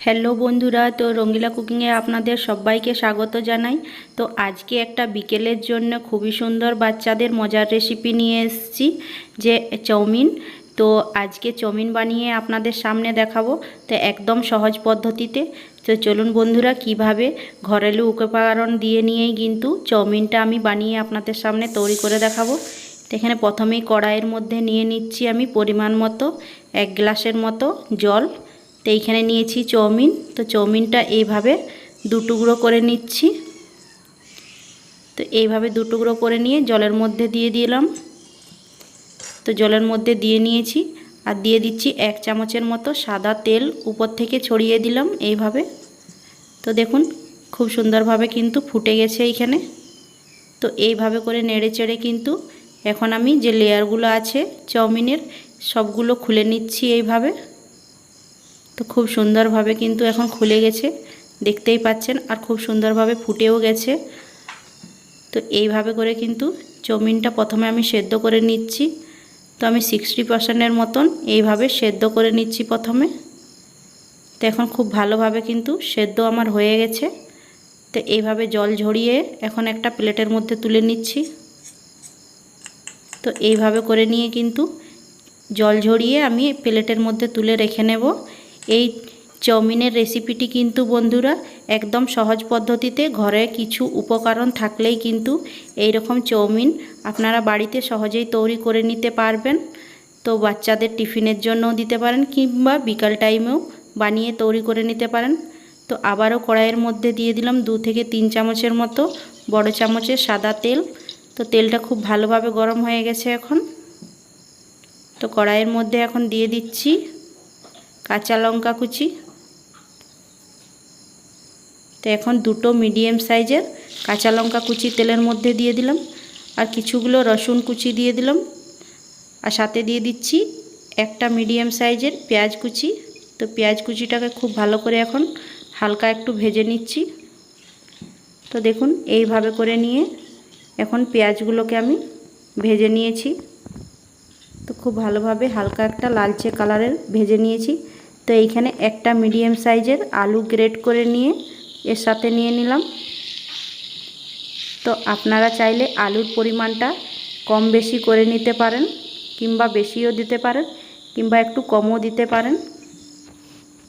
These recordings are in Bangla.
হ্যালো বন্ধুরা, তো রঙ্গিলা কুকিংয়ে আপনাদের সবাইকে স্বাগত জানাই। তো আজকে একটা বিকেলের জন্য খুবই সুন্দর বাচ্চাদের মজার রেসিপি নিয়ে এসেছি, যে চাউমিন। তো আজকে চাউমিন বানিয়ে আপনাদের সামনে দেখাবো, তো একদম সহজ পদ্ধতিতে। তো চলুন বন্ধুরা, কিভাবে ঘরেলু উপকরণ দিয়ে নিয়েই কিন্তু চাউমিনটা আমি বানিয়ে আপনাদের সামনে তৈরি করে দেখাবো। তো এখানে প্রথমেই কড়াইয়ের মধ্যে নিয়ে নিচ্ছি আমি পরিমাণ মতো 1 গ্লাসের মতো জল। তো এইখানে নিয়েছি চাউমিন। তো চাউমিনটা এইভাবে দু টুকরো করে নিচ্ছি। তো এইভাবে দু টুকরো করে নিয়ে জলের মধ্যে দিয়ে দিলাম। তো জলের মধ্যে দিয়ে নিয়েছি, আর দিয়ে দিচ্ছি 1 চামচের মতো সাদা তেল, উপর থেকে ছড়িয়ে দিলাম এইভাবে। তো দেখুন খুব সুন্দরভাবে কিন্তু ফুটে গেছে এইখানে। তো এইভাবে করে নেড়ে চেড়ে কিন্তু এখন আমি যে লেয়ারগুলো আছে চাউমিনের সবগুলো খুলে নিচ্ছি এইভাবে। তো খুব সুন্দরভাবে কিন্তু এখন খুলে গেছে, দেখতেই পাচ্ছেন, আর খুব সুন্দরভাবে ফুটেও গেছে। তো এইভাবে করে কিন্তু চাউমিনটা প্রথমে আমি সেদ্ধ করে নিচ্ছি। তো আমি 60%-এর মতন এইভাবে সেদ্ধ করে নিচ্ছি প্রথমে। তো এখন খুব ভালোভাবে কিন্তু সেদ্ধ আমার হয়ে গেছে। তো এইভাবে জল ঝরিয়ে এখন একটা প্লেটের মধ্যে তুলে নিচ্ছি। তো এইভাবে করে নিয়ে কিন্তু জল ঝরিয়ে আমি প্লেটের মধ্যে তুলে রেখে নেব। এই চাউমিনের রেসিপিটি কিন্তু বন্ধুরা একদম সহজ পদ্ধতিতে, ঘরে কিছু উপকরণ থাকলেই কিন্তু এই রকম চাউমিন আপনারা বাড়িতে সহজেই তৈরি করে নিতে পারবেন। তো বাচ্চাদের টিফিনের জন্যও দিতে পারেন, কিংবা বিকাল টাইমেও বানিয়ে তৈরি করে নিতে পারেন। তো আবারও কড়াইয়ের মধ্যে দিয়ে দিলাম 2 থেকে 3 চামচের মতো বড় চামচের সাদা তেল। তো তেলটা খুব ভালোভাবে গরম হয়ে গেছে এখন। তো কড়াইয়ের মধ্যে এখন দিয়ে দিচ্ছি কাঁচা লঙ্কা কুচি। তো এখন দুটো মিডিয়াম সাইজের কাঁচা লঙ্কা কুচি তেলের মধ্যে দিয়ে দিলাম, আর কিছুগুলো রসুন কুচি দিয়ে দিলাম, আর সাথে দিয়ে দিচ্ছি একটা মিডিয়াম সাইজের পেঁয়াজ কুচি। তো পেঁয়াজ কুচিটাকে খুব ভালো করে এখন হালকা একটু ভেজে নিচ্ছি। তো দেখুন এইভাবে করে নিয়ে এখন পেঁয়াজগুলোকে আমি ভেজে নিয়েছি। তো খুব ভালোভাবে হালকা একটা লালচে কালারের ভেজে নিয়েছি। তো এইখানে একটা মিডিয়াম সাইজের আলু গ্রেট করে নিয়ে এর সাথে নিয়ে নিলাম। তো আপনারা চাইলে আলুর পরিমাণটা কম বেশি করে নিতে পারেন, কিংবা বেশিও দিতে পারেন, কিংবা একটু কমও দিতে পারেন।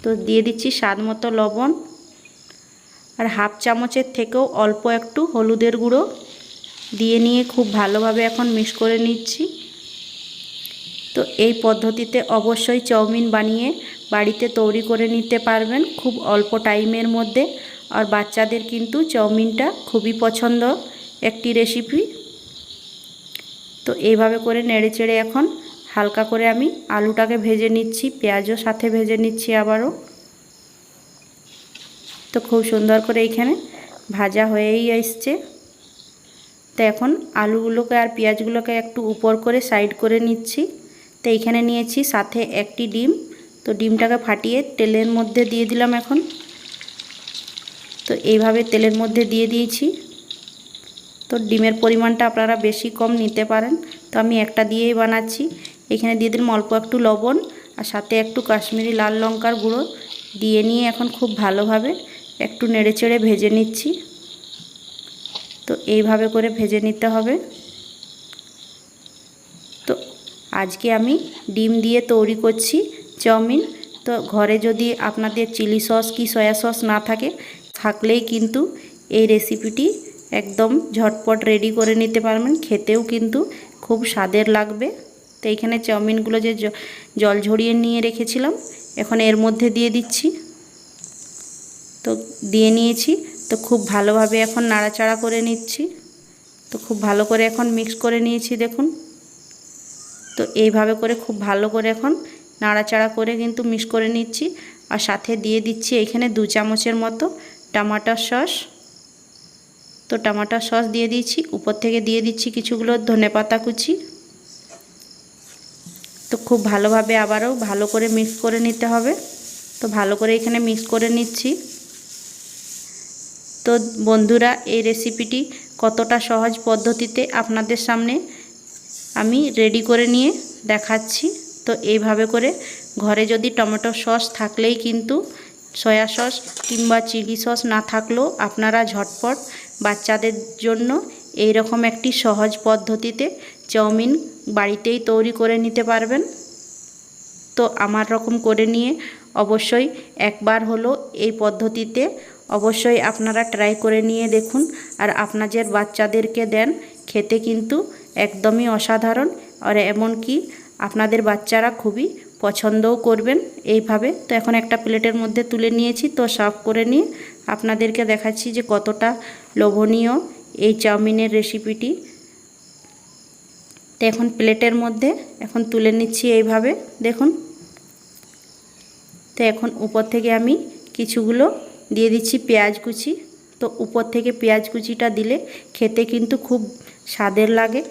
তো দিয়ে দিচ্ছি স্বাদ মতো লবণ, আর হাফ চামচের থেকেও অল্প একটু হলুদের গুঁড়ো দিয়ে নিয়ে খুব ভালোভাবে এখন মিক্স করে নিচ্ছি। তো এই পদ্ধতিতে অবশ্যই চাউমিন বানিয়ে বাড়িতে তৈরি করে নিতে পারবেন খুব অল্প টাইমের মধ্যে। আর বাচ্চাদের কিন্তু চাউমিনটা খুবই পছন্দ একটি রেসিপি। তো এইভাবে করে নেড়েচেড়ে এখন হালকা করে আমি আলুটাকে ভেজে নিচ্ছি, পেঁয়াজও সাথে ভেজে নিচ্ছি আবারও। তো খুব সুন্দর করে এইখানে ভাজা হয়েই আসছে। তো এখন আলুগুলোকে আর পেঁয়াজগুলোকে একটু উপর করে সাইড করে নিচ্ছি। তো এইখানে নিয়েছি সাথে একটি ডিম। তো ডিমটাকে ফাটিয়ে তেলের মধ্যে দিয়ে দিলাম এখন। তো এইভাবে তেলের মধ্যে দিয়ে দিয়েছি। তো ডিমের পরিমাণটা আপনারা বেশি কম নিতে পারেন, তো আমি একটা দিয়েই বানাচ্ছি। এখানে দিয়ে দিলাম অল্প একটু লবণ, আর সাথে একটু কাশ্মীরি লাল লঙ্কার গুঁড়ো দিয়ে নিয়ে এখন খুব ভালোভাবে একটু নেড়েচেড়ে ভেজে নিচ্ছি। তো এইভাবে করে ভেজে নিতে হবে। তো আজকে আমি ডিম দিয়ে তৈরি করছি চাউমিন। তো ঘরে যদি আপনাদের চিলি সস কি সয়া সস না থাকে, থাকলেই কিন্তু এই রেসিপিটি একদম ঝটপট রেডি করে নিতে পারবেন, খেতেও কিন্তু খুব স্বাদের লাগবে। তো এইখানে চাউমিনগুলো যে জল ঝরিয়ে নিয়ে রেখেছিলাম এখন এর মধ্যে দিয়ে দিচ্ছি। তো দিয়ে নিয়েছি। তো খুব ভালোভাবে এখন নাড়াচাড়া করে নিচ্ছি। তো খুব ভালো করে এখন মিক্স করে নিয়েছি দেখুন। তো এইভাবে করে খুব ভালো করে এখন নাড়াচাড়া করে কিন্তু মিক্স করে নিচ্ছি। আর সাথে দিয়ে দিচ্ছি এখানে 2 চামচের মতো টমেটো সস। তো টমেটো সস দিয়ে দিচ্ছি, উপর থেকে দিয়ে দিচ্ছি কিছুগুলো ধনেপাতা কুচি। তো খুব ভালোভাবে আবারও ভালো করে মিক্স করে নিতে হবে। তো ভালো করে এখানে মিক্স করে নিচ্ছি। তো বন্ধুরা, এই রেসিপিটি কতটা সহজ পদ্ধতিতে আপনাদের সামনে আমি রেডি করে নিয়ে দেখাচ্ছি। তো এইভাবে করে ঘরে যদি টমেটো সস থাকলেই কিন্তু সয়া সস কিংবা চিলি সস না থাকলেও আপনারা ঝটপট বাচ্চাদের জন্য এই রকম একটি সহজ পদ্ধতিতে চাউমিন বাড়িতেই তৈরি করে নিতে পারবেন। তো আমার রকম করে নিয়ে অবশ্যই একবার হলো এই পদ্ধতিতে অবশ্যই আপনারা ট্রাই করে নিয়ে দেখুন। আর আপনাদের বাচ্চাদেরকে দেন, খেতে কিন্তু একদমই অসাধারণ। আর এমনকি আপনাদের বাচ্চারা খুবই পছন্দও করবেন এইভাবে। তো এখন একটা প্লেটের মধ্যে তুলে নিয়েছি। তো সার্ভ করে নিয়ে আপনাদেরকে দেখাচ্ছি যে কতটা লোভনীয় এই চাউমিনের রেসিপিটি। তো এখন প্লেটের মধ্যে এখন তুলে নিচ্ছি এইভাবে, দেখুন। তো এখন উপর থেকে আমি কিছুগুলো দিয়ে দিচ্ছি পেঁয়াজ কুচি। তো উপর থেকে পেঁয়াজ কুচিটা দিলে খেতে কিন্তু খুব স্বাদের লাগে।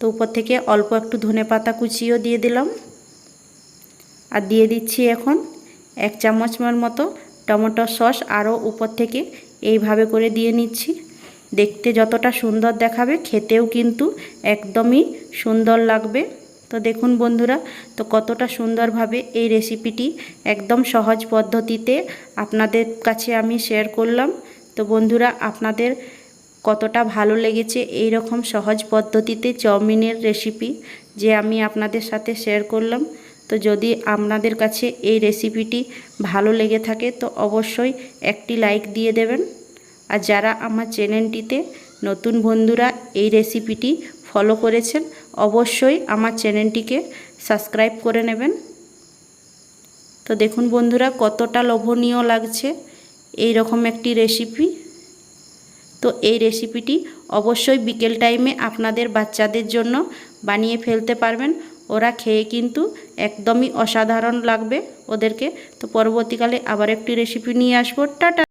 তো উপর থেকে অল্প একটু ধনেপাতা কুচিও দিয়ে দিলাম। আর দিয়ে দিচ্ছি এখন 1 চামচের মতো টমেটো সস, আরও উপর থেকে এইভাবে করে দিয়ে নিচ্ছি। দেখতে যতটা সুন্দর দেখাবে খেতেও কিন্তু একদমই সুন্দর লাগবে। তো দেখুন বন্ধুরা, তো কতটা সুন্দরভাবে এই রেসিপিটি একদম সহজ পদ্ধতিতে আপনাদের কাছে আমি শেয়ার করলাম। তো বন্ধুরা, আপনাদের কতটা ভালো লেগেছে এই রকম সহজ পদ্ধতিতে চাউমিনের রেসিপি যে আমি আপনাদের সাথে শেয়ার করলাম। তো যদি আপনাদের কাছে এই রেসিপিটি ভালো লেগে থাকে তো অবশ্যই একটি লাইক দিয়ে দেবেন। আর যারা আমার চ্যানেলটিতে নতুন বন্ধুরা এই রেসিপিটি ফলো করেছেন অবশ্যই আমার চ্যানেলটিকে সাবস্ক্রাইব করে নেবেন। তো দেখুন বন্ধুরা, কতটা লোভনীয় লাগছে এই রকম একটি রেসিপি। তো এই রেসিপিটি অবশ্যই বিকেল টাইমে আপনাদের বাচ্চাদের জন্য বানিয়ে ফেলতে পারবেন। ওরা খেয়ে কিন্তু একদমই অসাধারণ লাগবে ওদেরকে। তো পরবর্তীকালে আবার একটি রেসিপি নিয়ে আসবো। টাটা।